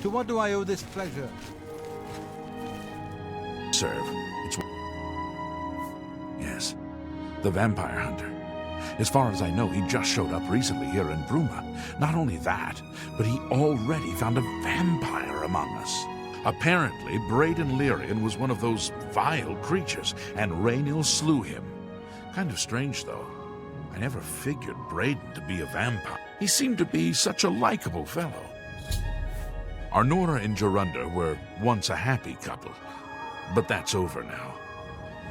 To what do I owe this pleasure? Serve. Yes, the vampire hunter. As far as I know, he just showed up recently here in Bruma. Not only that, but he already found a vampire among us. Apparently, Braden Lyrian was one of those vile creatures, and Raynil slew him. Kind of strange, though. I never figured Braden to be a vampire. He seemed to be such a likable fellow. Arnora and Jorunda were once a happy couple, but that's over now.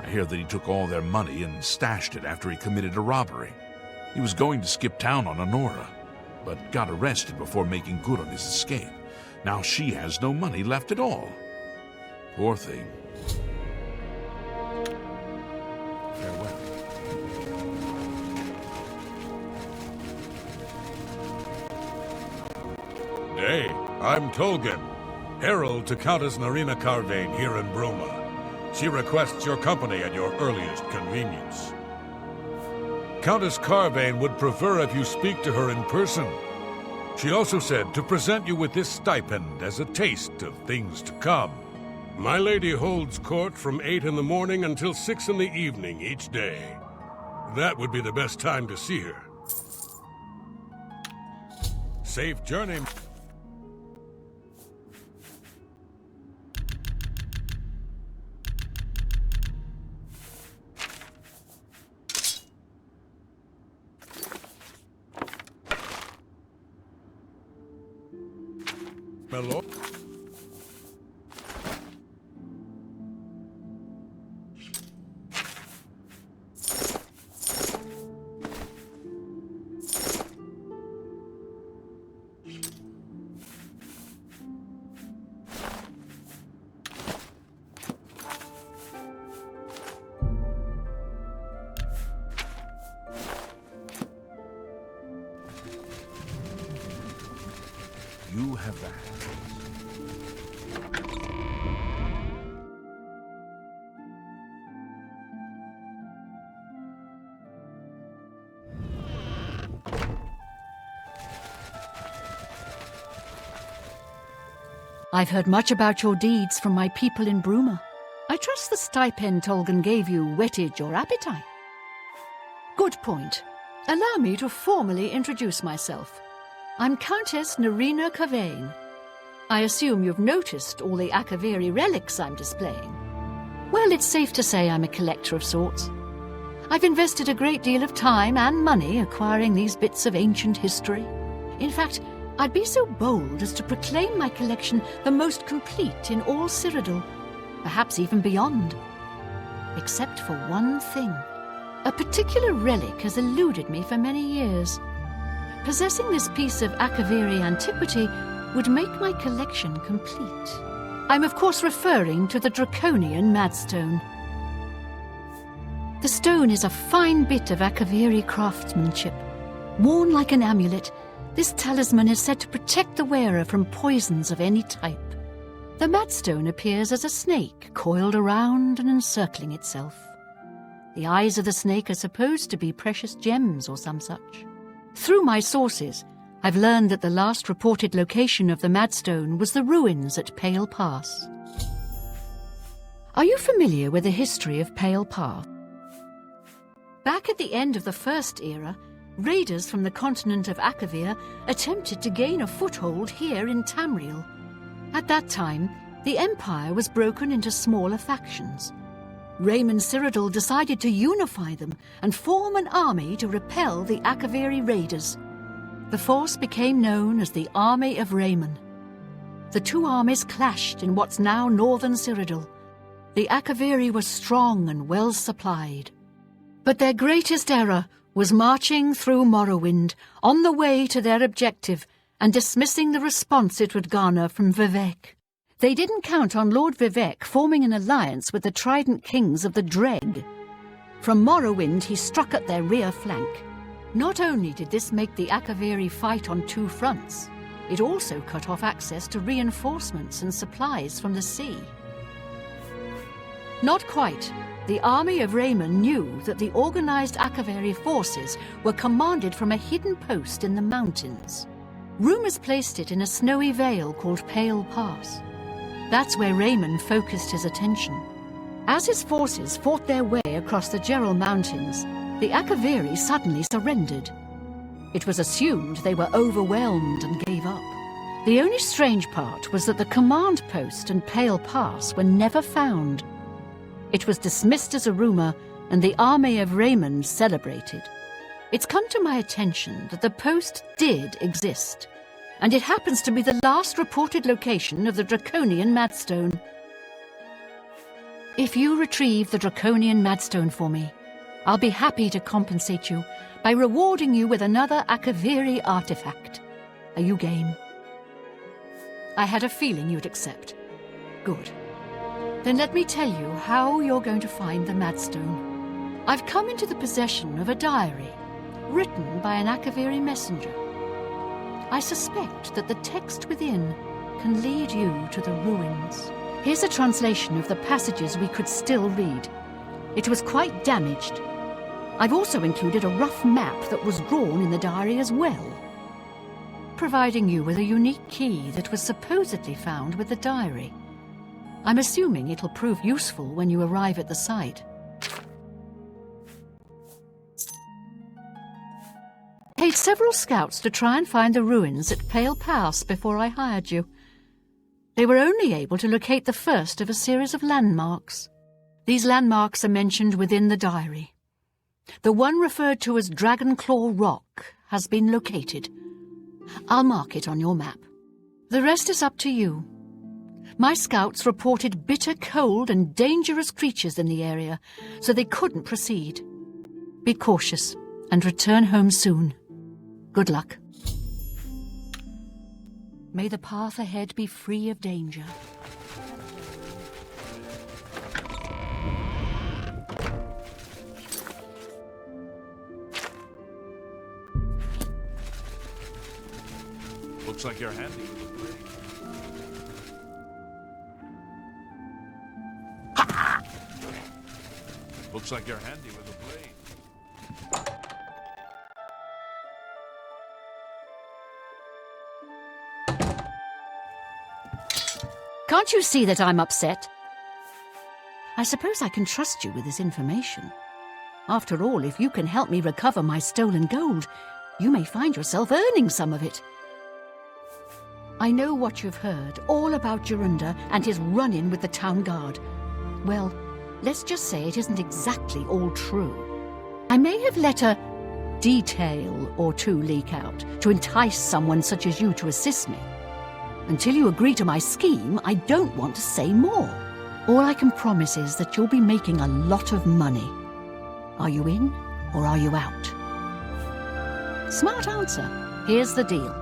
I hear that he took all their money and stashed it after he committed a robbery. He was going to skip town on Arnora, but got arrested before making good on his escape. Now she has no money left at all. Poor thing. Farewell. Hey, I'm Tolgan, herald to Countess Narina Carvain here in Bruma. She requests your company at your earliest convenience. Countess Carvain would prefer if you speak to her in person. She also said to present you with this stipend as a taste of things to come. My lady holds court from 8 in the morning until 6 in the evening each day. That would be the best time to see her. Safe journey. Hello? You have that. I've heard much about your deeds from my people in Bruma. I trust the stipend Tolgan gave you whetted your appetite. Good point. Allow me to formally introduce myself. I'm Countess Narina Carvain. I assume you've noticed all the Akaviri relics I'm displaying. Well, it's safe to say I'm a collector of sorts. I've invested a great deal of time and money acquiring these bits of ancient history. In fact, I'd be so bold as to proclaim my collection the most complete in all Cyrodiil, perhaps even beyond. Except for one thing. A particular relic has eluded me for many years. Possessing this piece of Akaviri antiquity would make my collection complete. I'm of course referring to the Draconian Madstone. The stone is a fine bit of Akaviri craftsmanship. Worn like an amulet, this talisman is said to protect the wearer from poisons of any type. The Madstone appears as a snake coiled around and encircling itself. The eyes of the snake are supposed to be precious gems or some such. Through my sources, I've learned that the last reported location of the Madstone was the ruins at Pale Pass. Are you familiar with the history of Pale Pass? Back at the end of the First Era, raiders from the continent of Akavir attempted to gain a foothold here in Tamriel. At that time, the Empire was broken into smaller factions. Raymond Cyrodiil decided to unify them and form an army to repel the Akaviri raiders. The force became known as the Army of Raymond. The two armies clashed in what's now northern Cyrodiil. The Akaviri were strong and well supplied. But their greatest error was marching through Morrowind on the way to their objective and dismissing the response it would garner from Vivec. They didn't count on Lord Vivec forming an alliance with the Trident Kings of the Dreg. From Morrowind he struck at their rear flank. Not only did this make the Akaviri fight on two fronts, it also cut off access to reinforcements and supplies from the sea. Not quite. The army of Raymond knew that the organized Akaviri forces were commanded from a hidden post in the mountains. Rumors placed it in a snowy vale called Pale Pass. That's where Raymond focused his attention. As his forces fought their way across the Gerald Mountains, the Akaviri suddenly surrendered. It was assumed they were overwhelmed and gave up. The only strange part was that the command post and Pale Pass were never found. It was dismissed as a rumor, and the army of Raymond celebrated. It's come to my attention that the post did exist, and it happens to be the last reported location of the Draconian Madstone. If you retrieve the Draconian Madstone for me, I'll be happy to compensate you by rewarding you with another Akaviri artifact. Are you game? I had a feeling you'd accept. Good. Then let me tell you how you're going to find the Madstone. I've come into the possession of a diary, written by an Akaviri messenger. I suspect that the text within can lead you to the ruins. Here's a translation of the passages we could still read. It was quite damaged. I've also included a rough map that was drawn in the diary as well, providing you with a unique key that was supposedly found with the diary. I'm assuming it'll prove useful when you arrive at the site. I paid several scouts to try and find the ruins at Pale Pass before I hired you. They were only able to locate the first of a series of landmarks. These landmarks are mentioned within the diary. The one referred to as Dragonclaw Rock has been located. I'll mark it on your map. The rest is up to you. My scouts reported bitter cold and dangerous creatures in the area, so they couldn't proceed. Be cautious and return home soon. Good luck. May the path ahead be free of danger. Looks like you're handy with the blade. Looks like you're handy with a blade. Can't you see that I'm upset? I suppose I can trust you with this information. After all, if you can help me recover my stolen gold, you may find yourself earning some of it. I know what you've heard, all about Jorunda and his run-in with the town guard. Well, let's just say it isn't exactly all true. I may have let a detail or two leak out to entice someone such as you to assist me. Until you agree to my scheme, I don't want to say more. All I can promise is that you'll be making a lot of money. Are you in or are you out? Smart answer. Here's the deal.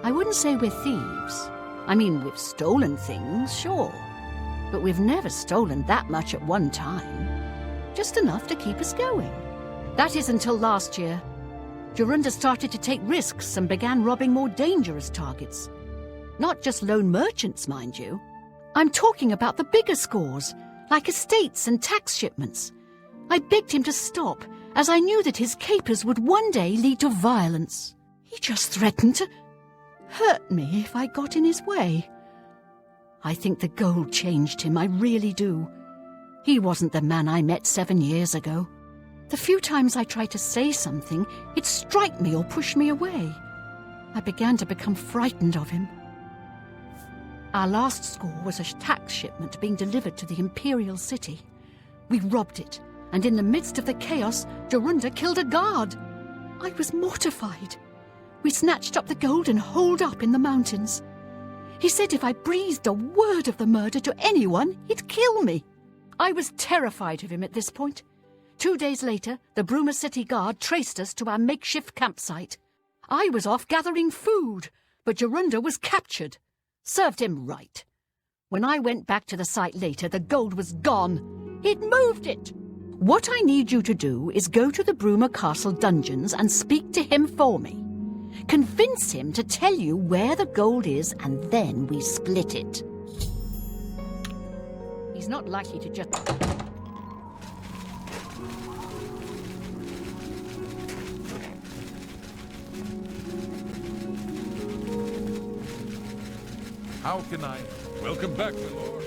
I wouldn't say we're thieves. I mean, we've stolen things, sure. But we've never stolen that much at one time. Just enough to keep us going. That is until last year. Jorunda started to take risks and began robbing more dangerous targets. Not just lone merchants, mind you. I'm talking about the bigger scores, like estates and tax shipments. I begged him to stop, as I knew that his capers would one day lead to violence. He just threatened to hurt me if I got in his way. I think the gold changed him, I really do. He wasn't the man I met 7 years ago. The few times I tried to say something, he'd strike me or push me away. I began to become frightened of him. Our last score was a tax shipment being delivered to the Imperial City. We robbed it, and in the midst of the chaos, Jorunda killed a guard. I was mortified. We snatched up the gold and holed up in the mountains. He said if I breathed a word of the murder to anyone, he'd kill me. I was terrified of him at this point. 2 days later, the Bruma City Guard traced us to our makeshift campsite. I was off gathering food, but Jorunda was captured. Served him right. When I went back to the site later, the gold was gone. He'd moved it. What I need you to do is go to the Bruma Castle dungeons and speak to him for me. Convince him to tell you where the gold is, and then we split it. He's not likely to just... How can I... Welcome back, my lord.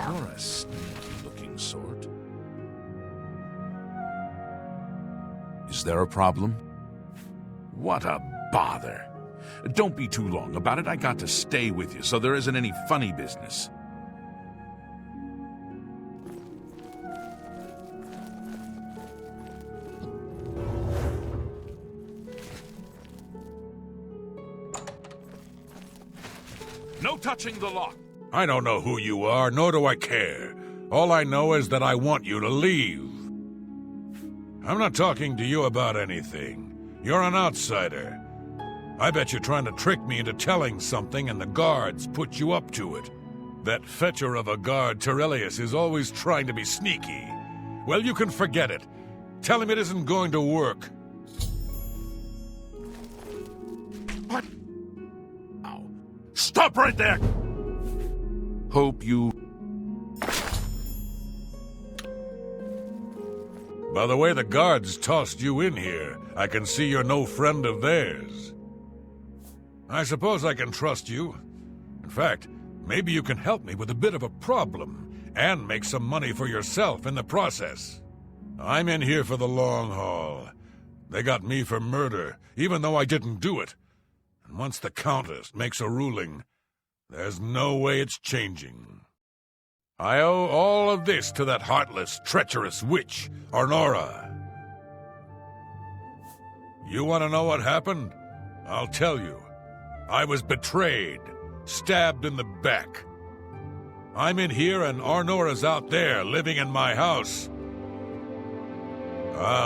You're a sneaky-looking sort. Is there a problem? What a bother. Don't be too long about it. I got to stay with you, so there isn't any funny business. No touching the lock. I don't know who you are, nor do I care. All I know is that I want you to leave. I'm not talking to you about anything. You're an outsider. I bet you're trying to trick me into telling something and the guards put you up to it. That fetcher of a guard, Terelius, is always trying to be sneaky. Well, you can forget it. Tell him it isn't going to work. What? Ow. Stop right there! Hope you... By the way the guards tossed you in here, I can see you're no friend of theirs. I suppose I can trust you. In fact, maybe you can help me with a bit of a problem, and make some money for yourself in the process. I'm in here for the long haul. They got me for murder, even though I didn't do it. And once the Countess makes a ruling, there's no way it's changing. I owe all of this to that heartless, treacherous witch, Arnora. You want to know what happened? I'll tell you. I was betrayed, stabbed in the back. I'm in here and Arnora's out there, living in my house.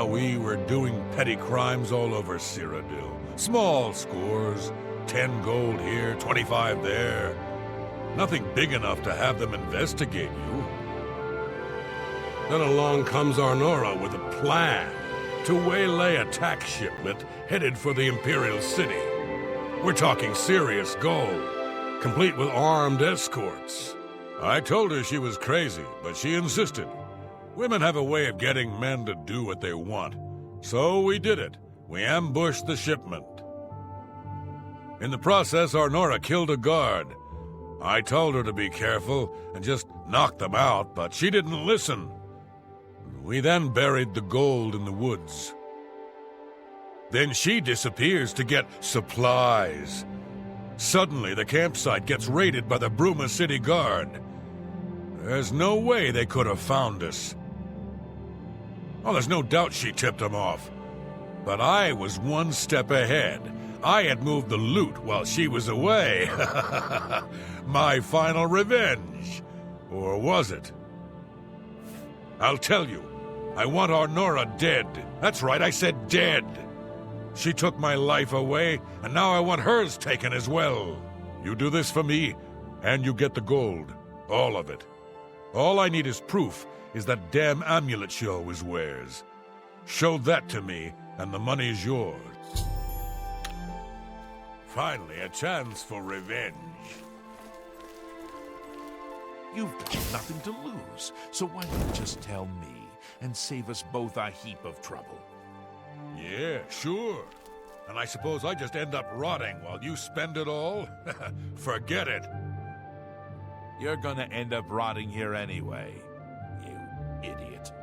We were doing petty crimes all over Cyrodiil. Small scores, 10 gold here, 25 there. Nothing big enough to have them investigate you. Then along comes Arnora with a plan to waylay a tax shipment headed for the Imperial City. We're talking serious gold, complete with armed escorts. I told her she was crazy, but she insisted. Women have a way of getting men to do what they want. So we did it. We ambushed the shipment. In the process, Arnora killed a guard. I told her to be careful and just knock them out, but she didn't listen. We then buried the gold in the woods. Then she disappears to get supplies. Suddenly, the campsite gets raided by the Bruma City Guard. There's no way they could have found us. Oh, there's no doubt she tipped them off. But I was one step ahead. I had moved the loot while she was away. My final revenge. Or was it? I'll tell you. I want Arnora dead. That's right, I said dead. She took my life away, and now I want hers taken as well. You do this for me, and you get the gold. All of it. All I need is proof is that damn amulet she always wears. Show that to me, and the money's yours. Finally, a chance for revenge. You've got nothing to lose, so why don't you just tell me and save us both a heap of trouble? Yeah, sure. And I suppose I just end up rotting while you spend it all? Forget it. You're gonna end up rotting here anyway, you idiot.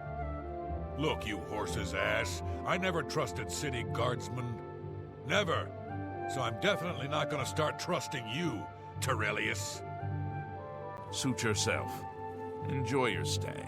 Look, you horse's ass. I never trusted city guardsmen. Never. So I'm definitely not gonna start trusting you, Terelius. Suit yourself. Enjoy your stay.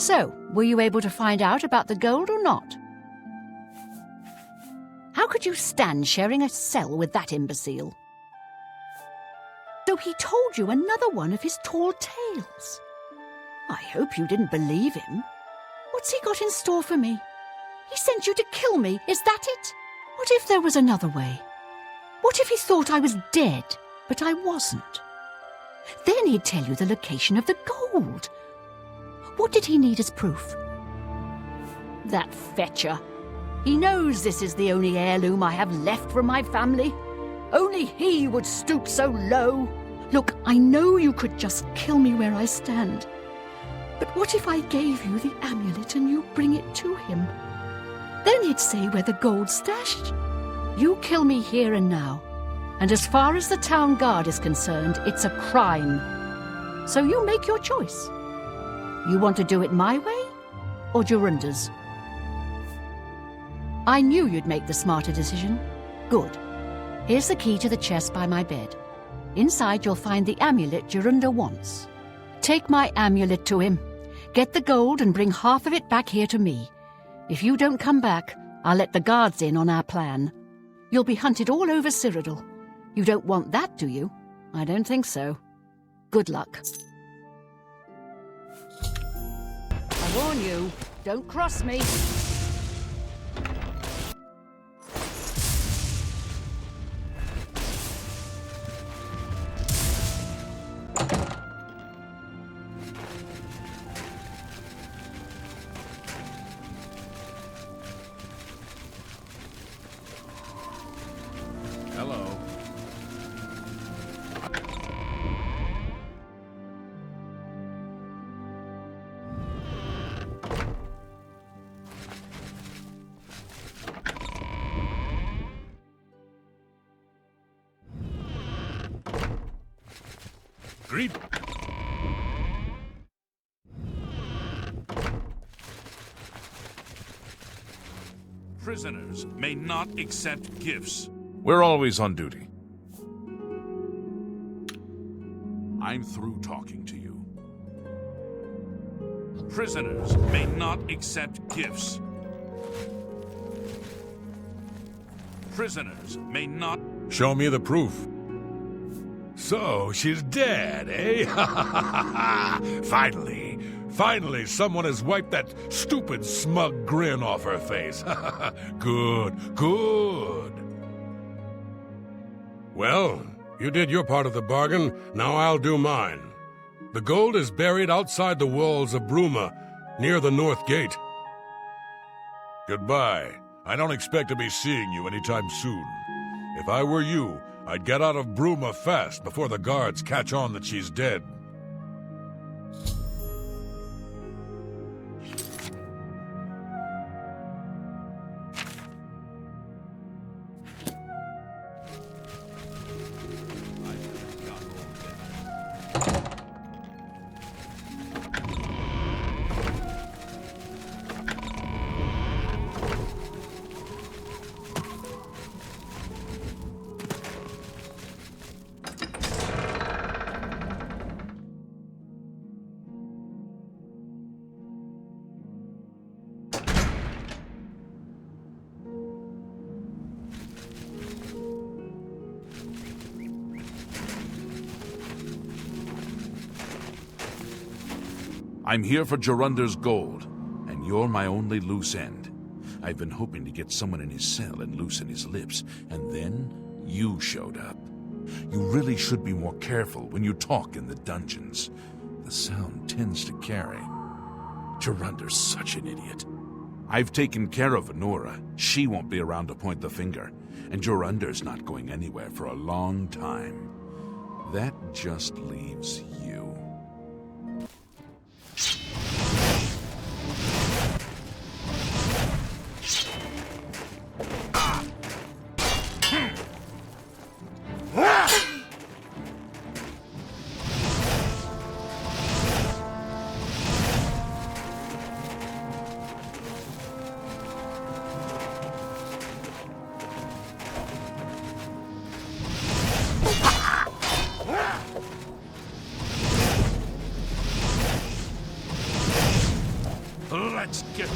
So, were you able to find out about the gold or not? How could you stand sharing a cell with that imbecile? So he told you another one of his tall tales. I hope you didn't believe him. What's he got in store for me? He sent you to kill me, is that it? What if there was another way? What if he thought I was dead, but I wasn't? Then he'd tell you the location of the gold. What did he need as proof? That fetcher. He knows this is the only heirloom I have left from my family. Only he would stoop so low. Look, I know you could just kill me where I stand. But what if I gave you the amulet and you bring it to him? Then he'd say where the gold's stashed. You kill me here and now. And as far as the town guard is concerned, it's a crime. So you make your choice. You want to do it my way or Jorunda's? I knew you'd make the smarter decision. Good. Here's the key to the chest by my bed. Inside you'll find the amulet Jorunda wants. Take my amulet to him. Get the gold and bring half of it back here to me. If you don't come back, I'll let the guards in on our plan. You'll be hunted all over Cyrodiil. You don't want that, do you? I don't think so. Good luck. I warn you, don't cross me. Hello. Greet. Prisoners may not accept gifts. We're always on duty. I'm through talking to you. Prisoners may not accept gifts. Prisoners may not... Show me the proof. So, she's dead, eh? Finally, someone has wiped that stupid, smug grin off her face. Good. Well, you did your part of the bargain, now I'll do mine. The gold is buried outside the walls of Bruma, near the North Gate. Goodbye. I don't expect to be seeing you anytime soon. If I were you, I'd get out of Bruma fast before the guards catch on that she's dead. I'm here for Jorunda's gold, and you're my only loose end. I've been hoping to get someone in his cell and loosen his lips, and then you showed up. You really should be more careful when you talk in the dungeons. The sound tends to carry. Jorunda's such an idiot. I've taken care of Anora. She won't be around to point the finger, and Jorunda's not going anywhere for a long time. That just leaves you. Let's get...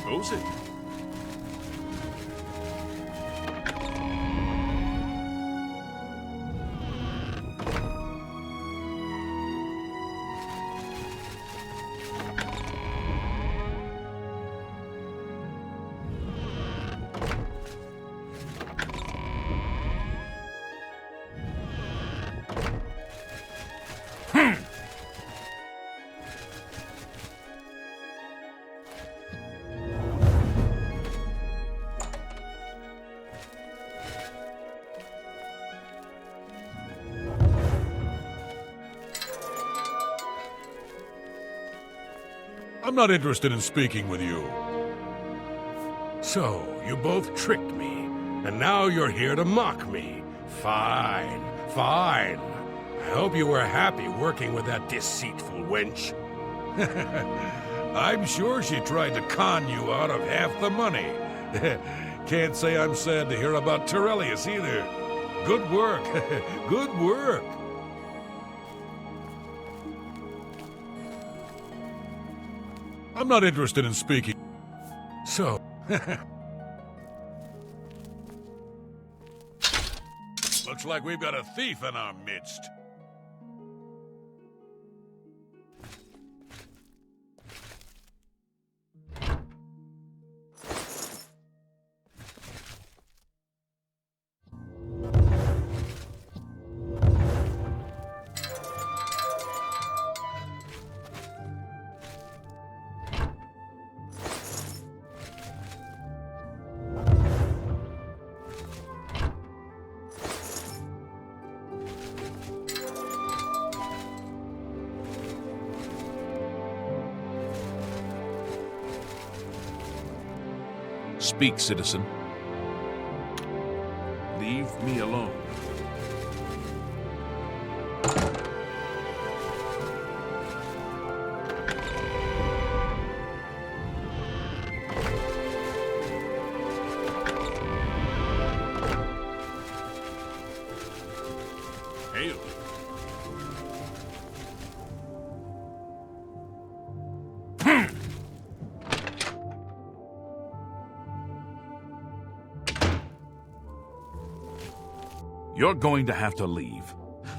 Goes it? I'm not interested in speaking with you. So, you both tricked me, and now you're here to mock me. Fine, fine. I hope you were happy working with that deceitful wench. I'm sure she tried to con you out of half the money. Can't say I'm sad to hear about Terrellius either. Good work, good work. I'm not interested in speaking. So, looks like we've got a thief in our midst. Speak, citizen. Leave me alone. Hail. You're going to have to leave.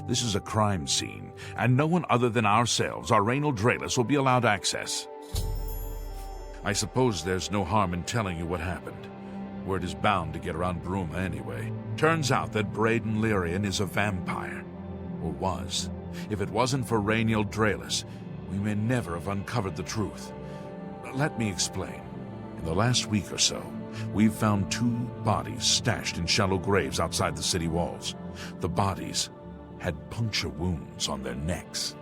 This is a crime scene, and no one other than ourselves, our Raynal Draelus, will be allowed access. I suppose there's no harm in telling you what happened. Word is bound to get around Bruma anyway. Turns out that Braden Lyrian is a vampire. Or was. If it wasn't for Raynal Draelus, we may never have uncovered the truth. Let me explain. In the last week or so, we've found 2 bodies stashed in shallow graves outside the city walls. The bodies had puncture wounds on their necks.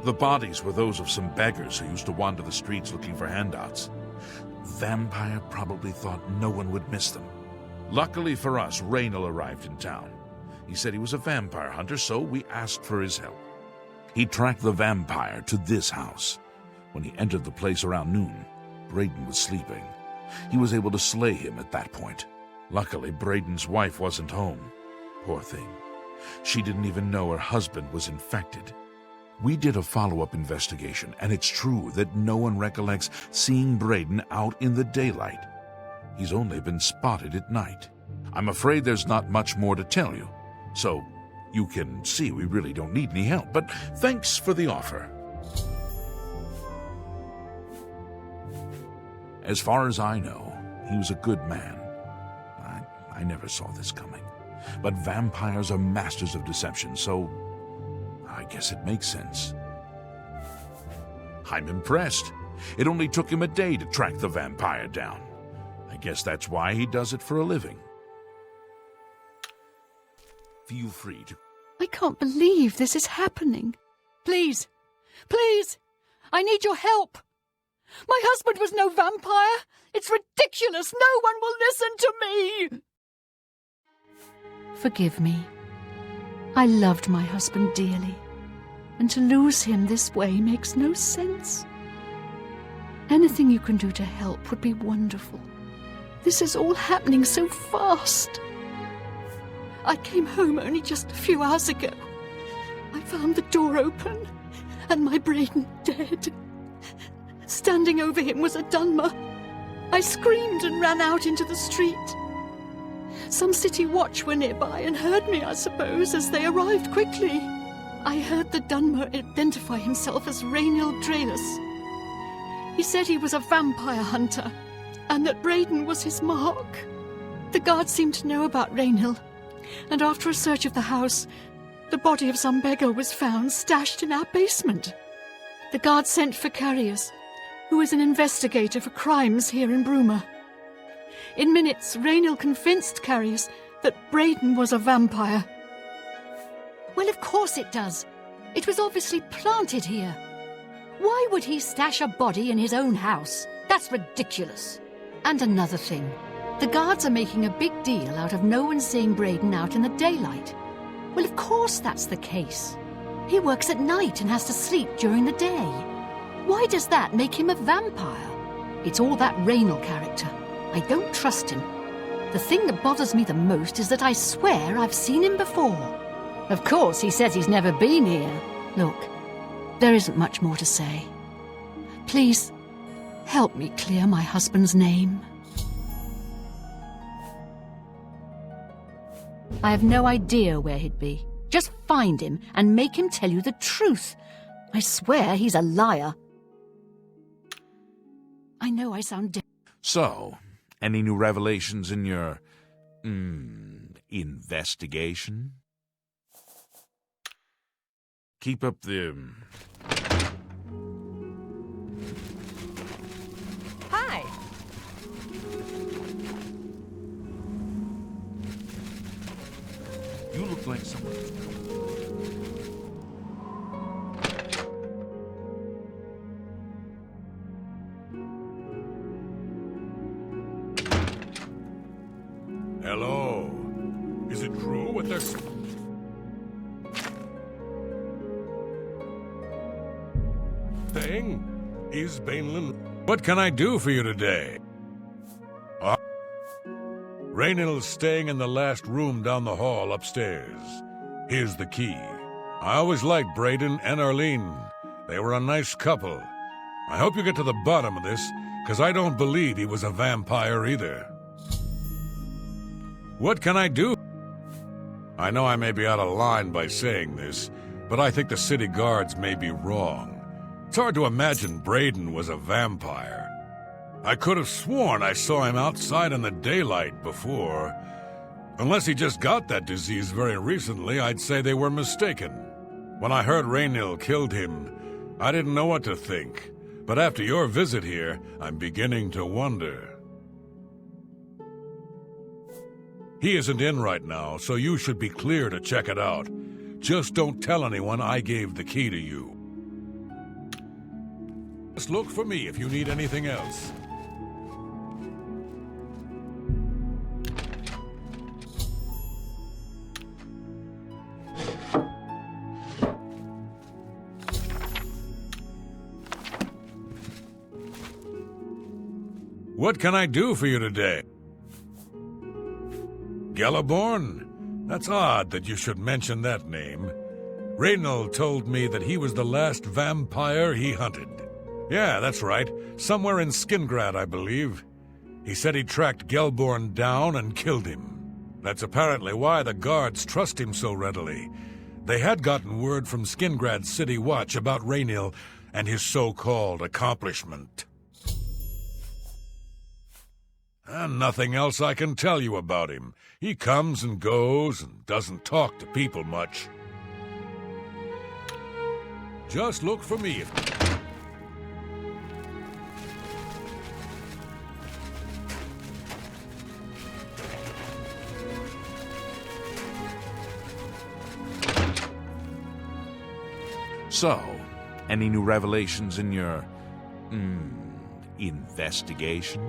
The bodies were those of some beggars who used to wander the streets looking for handouts. Vampire probably thought no one would miss them. Luckily for us, Raynal arrived in town. He said he was a vampire hunter, so we asked for his help. He tracked the vampire to this house. When he entered the place around noon, Braden was sleeping. He was able to slay him at that point. Luckily, Braden's wife wasn't home. Poor thing. She didn't even know her husband was infected. We did a follow-up investigation, and it's true that no one recollects seeing Braden out in the daylight. He's only been spotted at night. I'm afraid there's not much more to tell you, so you can see we really don't need any help, but thanks for the offer. As far as I know, he was a good man. I never saw this coming. But vampires are masters of deception, so I guess it makes sense. I'm impressed. It only took him a day to track the vampire down. I guess that's why he does it for a living. Feel free to... I can't believe this is happening. Please, please, I need your help. My husband was no vampire. It's ridiculous. No one will listen to me. Forgive me. I loved my husband dearly, and to lose him this way makes no sense. Anything you can do to help would be wonderful. This is all happening so fast. I came home only just a few hours ago. I found the door open and my Braden dead. Standing over him was a Dunmer. I screamed and ran out into the street. Some city watch were nearby and heard me, I suppose, as they arrived quickly. I heard the Dunmer identify himself as Raynal Draelus. He said he was a vampire hunter, and that Braden was his mark. The guards seemed to know about Raynal, and after a search of the house, the body of some beggar was found stashed in our basement. The guards sent for Carius, who is an investigator for crimes here in Bruma. In minutes, Raynal convinced Carius that Braden was a vampire. Well, of course it does. It was obviously planted here. Why would he stash a body in his own house? That's ridiculous. And another thing. The guards are making a big deal out of no one seeing Braden out in the daylight. Well, of course that's the case. He works at night and has to sleep during the day. Why does that make him a vampire? It's all that Raynal character. I don't trust him. The thing that bothers me the most is that I swear I've seen him before. Of course, he says he's never been here. Look, there isn't much more to say. Please, help me clear my husband's name. I have no idea where he'd be. Just find him and make him tell you the truth. I swear he's a liar. I know I sound So, any new revelations in your, investigation? Keep up the... Hi. You look like someone... Hello. Is it true what they're... saying? Is Bainland... What can I do for you today? Raynill's staying in the last room down the hall upstairs. Here's the key. I always liked Braden and Arlene. They were a nice couple. I hope you get to the bottom of this, because I don't believe he was a vampire either. What can I do? I know I may be out of line by saying this, but I think the city guards may be wrong. It's hard to imagine Braden was a vampire. I could have sworn I saw him outside in the daylight before. Unless he just got that disease very recently, I'd say they were mistaken. When I heard Raynill killed him, I didn't know what to think. But after your visit here, I'm beginning to wonder. He isn't in right now, so you should be clear to check it out. Just don't tell anyone I gave the key to you. Just look for me if you need anything else. What can I do for you today? Gelliborn? That's odd that you should mention that name. Reynold told me that he was the last vampire he hunted. Yeah, that's right. Somewhere in Skingrad, I believe. He said he tracked Gelborn down and killed him. That's apparently why the guards trust him so readily. They had gotten word from Skingrad's City Watch about Reynill and his so-called accomplishment. And nothing else I can tell you about him. He comes and goes and doesn't talk to people much. Just look for me if... So, any new revelations in your... investigation?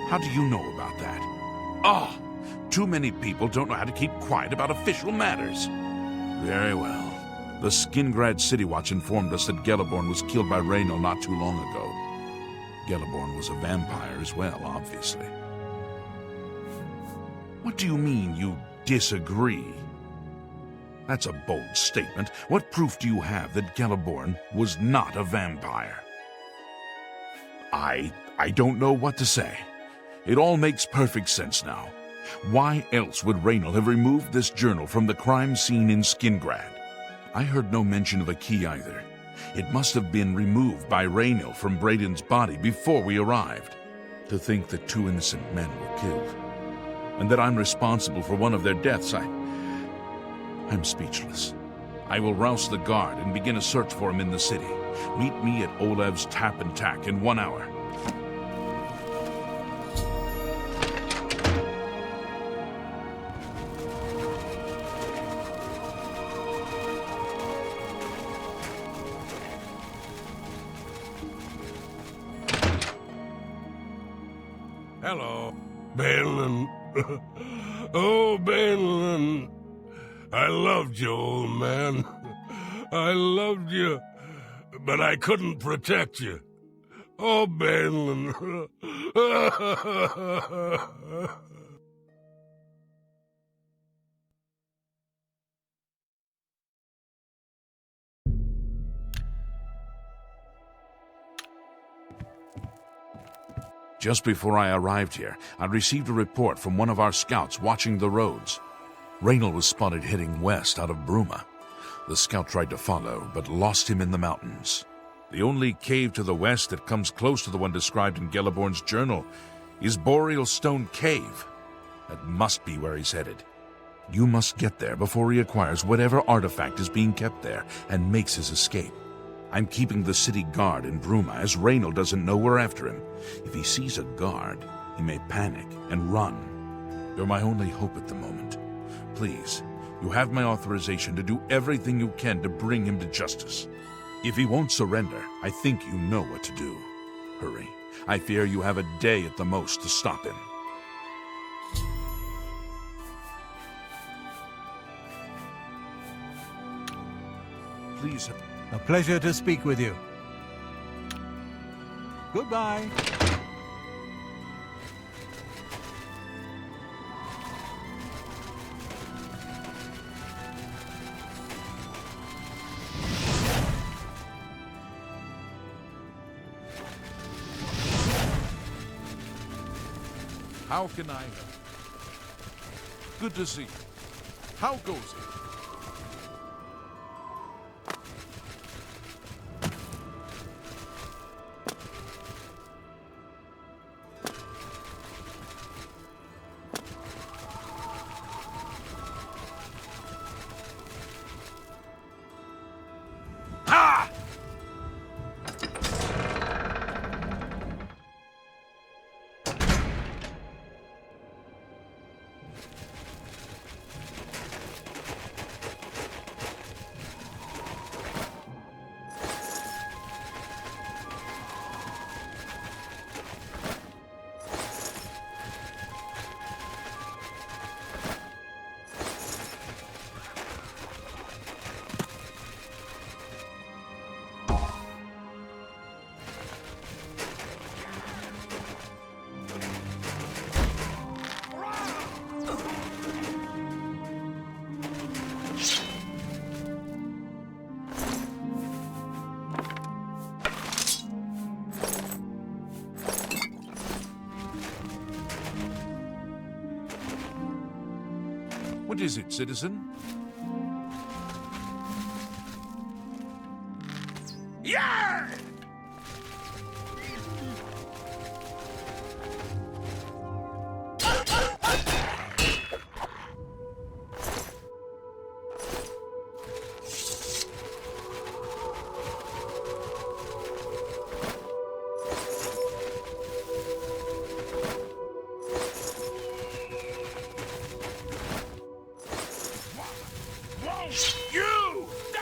How do you know about that? Ah, too many people don't know how to keep quiet about official matters. Very well. The Skingrad City Watch informed us that Gelliborn was killed by Reynold not too long ago. Gelliborn was a vampire as well, obviously. What do you mean you disagree? That's a bold statement. What proof do you have that Gelliborn was not a vampire? I don't know what to say. It all makes perfect sense now. Why else would Reynold have removed this journal from the crime scene in Skingrad? I heard no mention of a key either. It must have been removed by Reynold from Braden's body before we arrived. To think that 2 innocent men were killed, and that I'm responsible for one of their deaths, I'm speechless. I will rouse the guard and begin a search for him in the city. Meet me at Olev's Tap and Tack in 1 hour. Hello, Balin. Oh, Balin. I loved you, old man. I loved you, but I couldn't protect you. Oh, Balin. Just before I arrived here, I received a report from one of our scouts watching the roads. Reynold was spotted heading west out of Bruma. The scout tried to follow, but lost him in the mountains. The only cave to the west that comes close to the one described in Gelliborn's journal is Boreal Stone Cave. That must be where he's headed. You must get there before he acquires whatever artifact is being kept there and makes his escape. I'm keeping the city guard in Bruma, as Reynold doesn't know we're after him. If he sees a guard, he may panic and run. You're my only hope at the moment. Please, you have my authorization to do everything you can to bring him to justice. If he won't surrender, I think you know what to do. Hurry. I fear you have a day at the most to stop him. please. A pleasure to speak with you. Goodbye. How can I help? Good to see you. How goes it? Ha! What is it, citizen? Yeah! You die!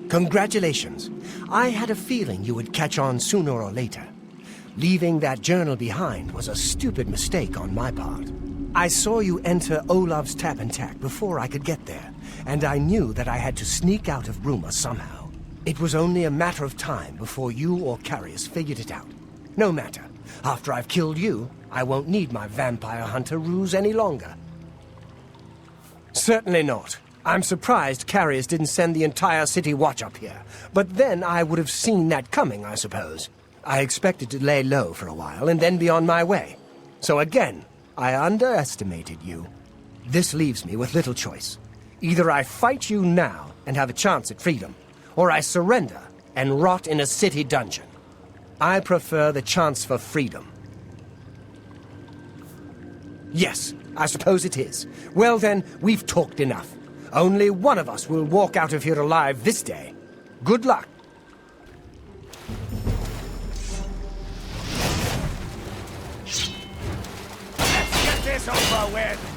Congratulations. I had a feeling you would catch on sooner or later. Leaving that journal behind was a stupid mistake on my part. I saw you enter Olav's Tap and Tack before I could get there, and I knew that I had to sneak out of Bruma somehow. It was only a matter of time before you or Carius figured it out. No matter. After I've killed you, I won't need my vampire hunter ruse any longer. Certainly not. I'm surprised Carius didn't send the entire city watch up here, but then I would have seen that coming, I suppose. I expected to lay low for a while and then be on my way. So again, I underestimated you. This leaves me with little choice. Either I fight you now and have a chance at freedom, or I surrender and rot in a city dungeon. I prefer the chance for freedom. Yes, I suppose it is. Well then, we've talked enough. Only one of us will walk out of here alive this day. Good luck. Let's get this over with!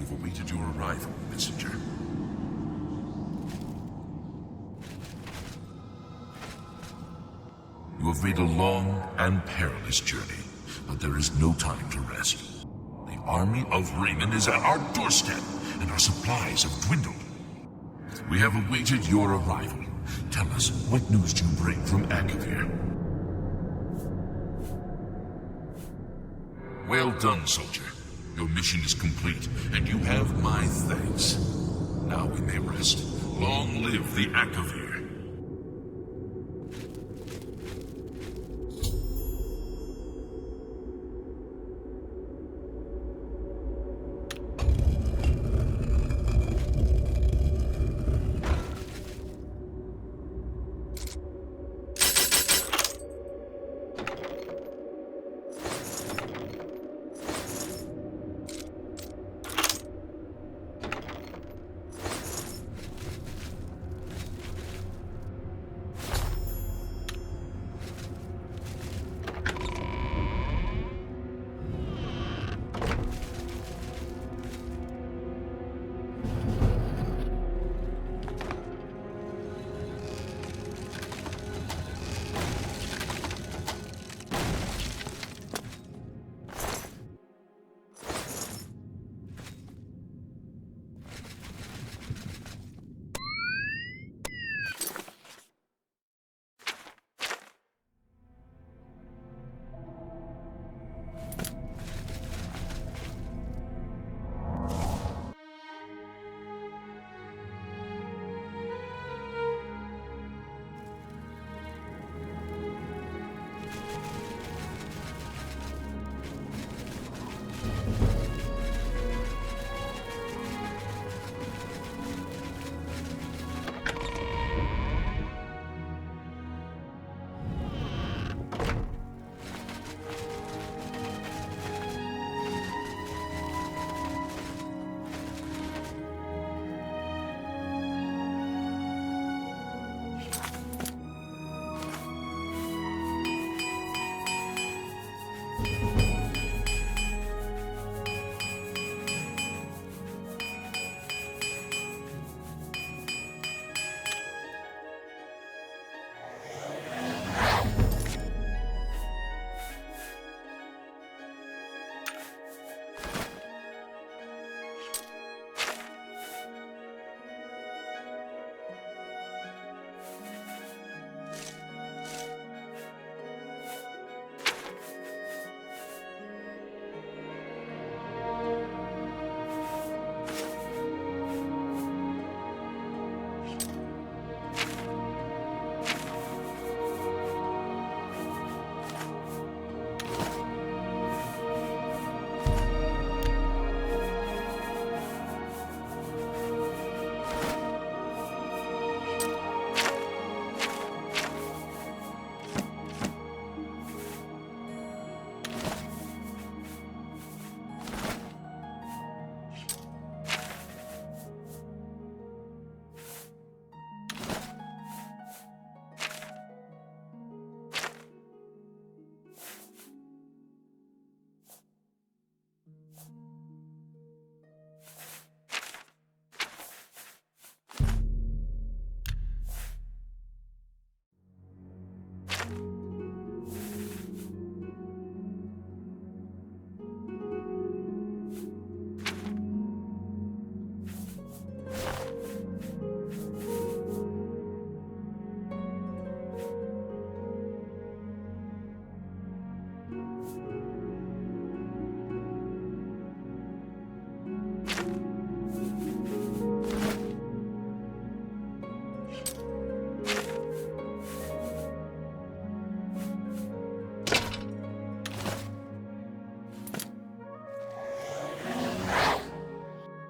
We've awaited your arrival, messenger. You have made a long and perilous journey, but there is no time to rest. The army of Raymond is at our doorstep, and our supplies have dwindled. We have awaited your arrival. Tell us, what news do you bring from Akavir? Well done, soldier. Your mission is complete, and you have my thanks. Now we may rest. Long live the Akavir.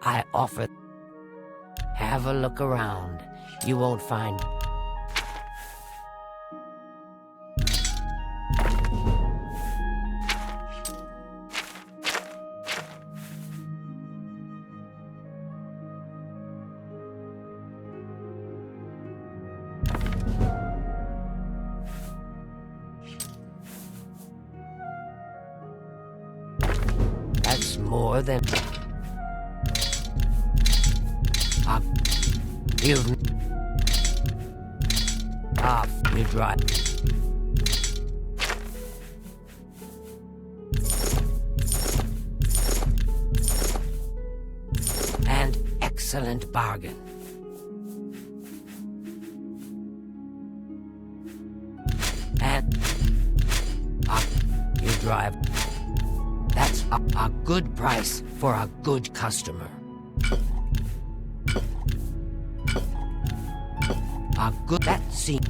I offer Have a look around. You won't find... That's more than... You've... you drive... An excellent bargain. And... you drive... That's a good price for a good customer. A good... That seems...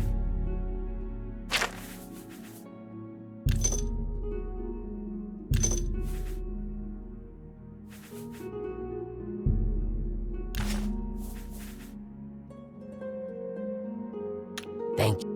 Thank you.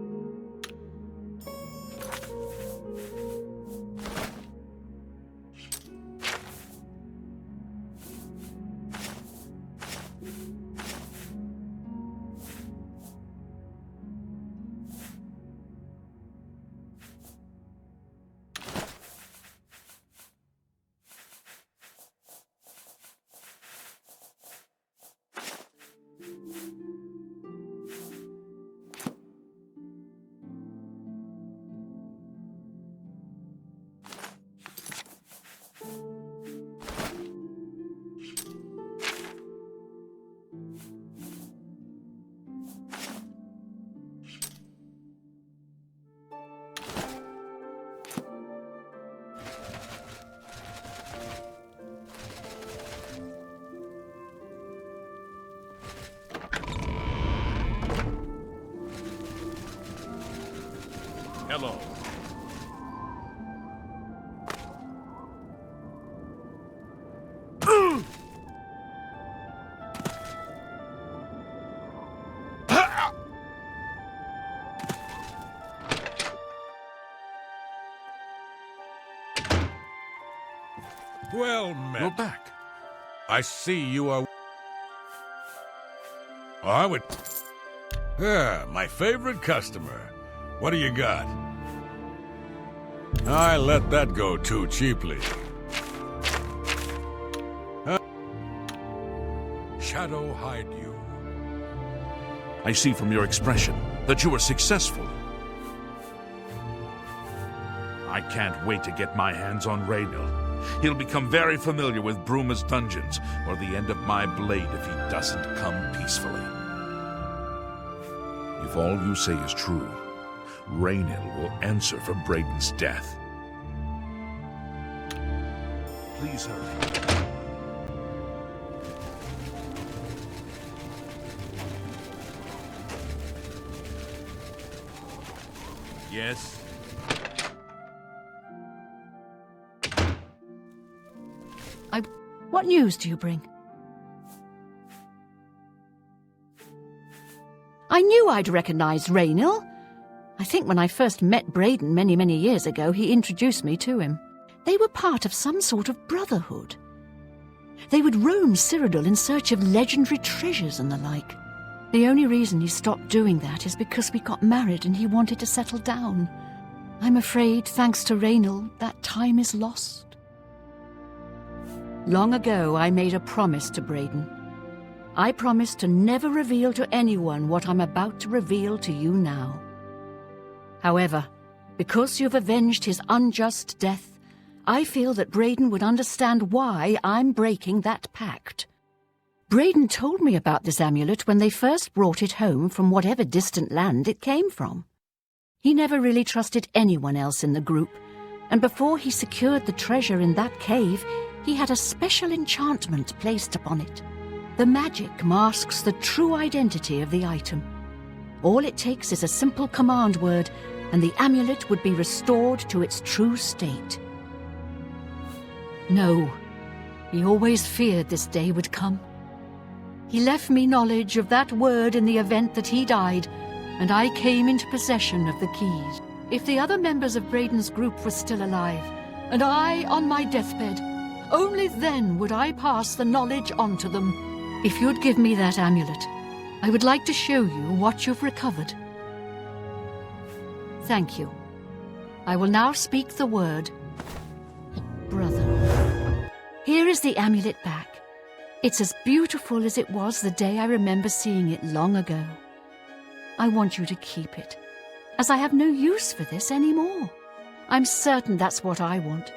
Hello. Well met. You're back. I see you are... Oh, I would... Yeah, my favorite customer. What do you got? I let that go too cheaply. Shadow hide you. I see from your expression that you were successful. I can't wait to get my hands on Raynil. He'll become very familiar with Bruma's dungeons, or the end of my blade if he doesn't come peacefully. If all you say is true, Raynil will answer for Braden's death. Please hurry. Yes? What news do you bring? I knew I'd recognize Raynil. I think when I first met Braden many years ago, he introduced me to him. They were part of some sort of brotherhood. They would roam Cyrodiil in search of legendary treasures and the like. The only reason he stopped doing that is because we got married and he wanted to settle down. I'm afraid, thanks to Raynil, that time is lost. Long ago, I made a promise to Braden. I promised to never reveal to anyone what I'm about to reveal to you now. However, because you've avenged his unjust death, I feel that Braden would understand why I'm breaking that pact. Braden told me about this amulet when they first brought it home from whatever distant land it came from. He never really trusted anyone else in the group, and before he secured the treasure in that cave, he had a special enchantment placed upon it. The magic masks the true identity of the item. All it takes is a simple command word, and the amulet would be restored to its true state. No, he always feared this day would come. He left me knowledge of that word in the event that he died, and I came into possession of the keys. If the other members of Braden's group were still alive, and I on my deathbed, only then would I pass the knowledge on to them. If you'd give me that amulet, I would like to show you what you've recovered. Thank you. I will now speak the word, brother. Here is the amulet back. It's as beautiful as it was the day I remember seeing it long ago. I want you to keep it, as I have no use for this anymore. I'm certain that's what I want,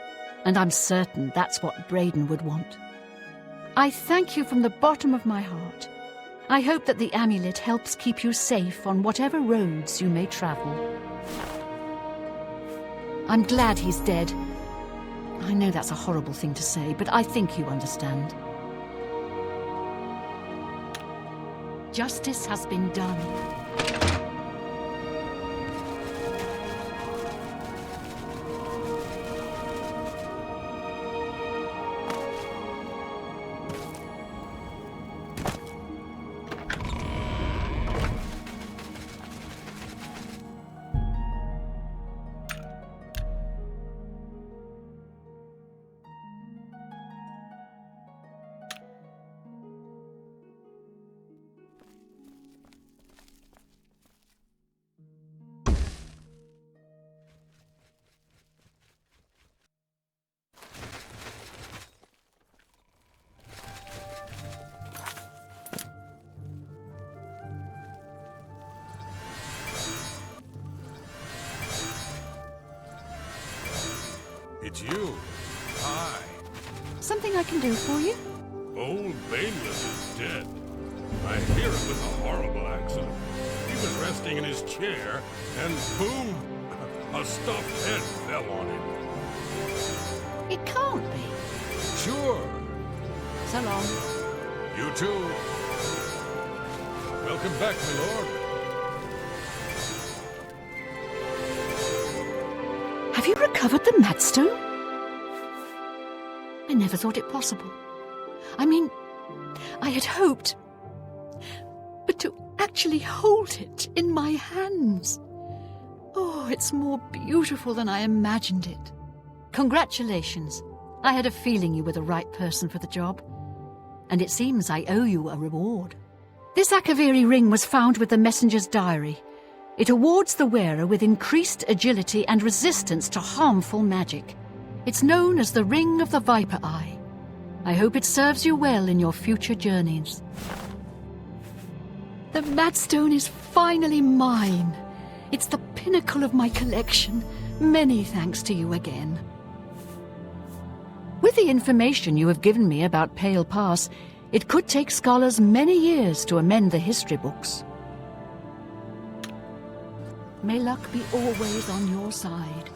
and I'm certain that's what Braden would want. I thank you from the bottom of my heart. I hope that the amulet helps keep you safe on whatever roads you may travel. I'm glad he's dead. I know that's a horrible thing to say, but I think you understand. Justice has been done. It's you. Hi. Something I can do for you? Old Bainless is dead. I hear it was a horrible accident. He was resting in his chair, and boom! A stuffed head fell on him. It can't be. Sure. So long. You too. Welcome back, my lord. Have you recovered the Madstone? I never thought it possible. I mean, I had hoped. But to actually hold it in my hands. Oh, it's more beautiful than I imagined it. Congratulations. I had a feeling you were the right person for the job. And it seems I owe you a reward. This Akaviri ring was found with the messenger's diary. It awards the wearer with increased agility and resistance to harmful magic. It's known as the Ring of the Viper Eye. I hope it serves you well in your future journeys. The Madstone is finally mine. It's the pinnacle of my collection. Many thanks to you again. With the information you have given me about Pale Pass, it could take scholars many years to amend the history books. May luck be always on your side.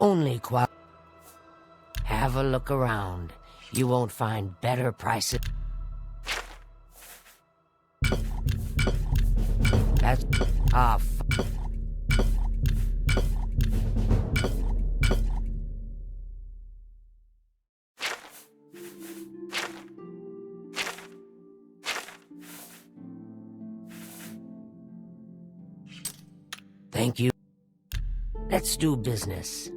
only quality. Have a look around. You won't find better prices. That's... Thank you. Let's do business.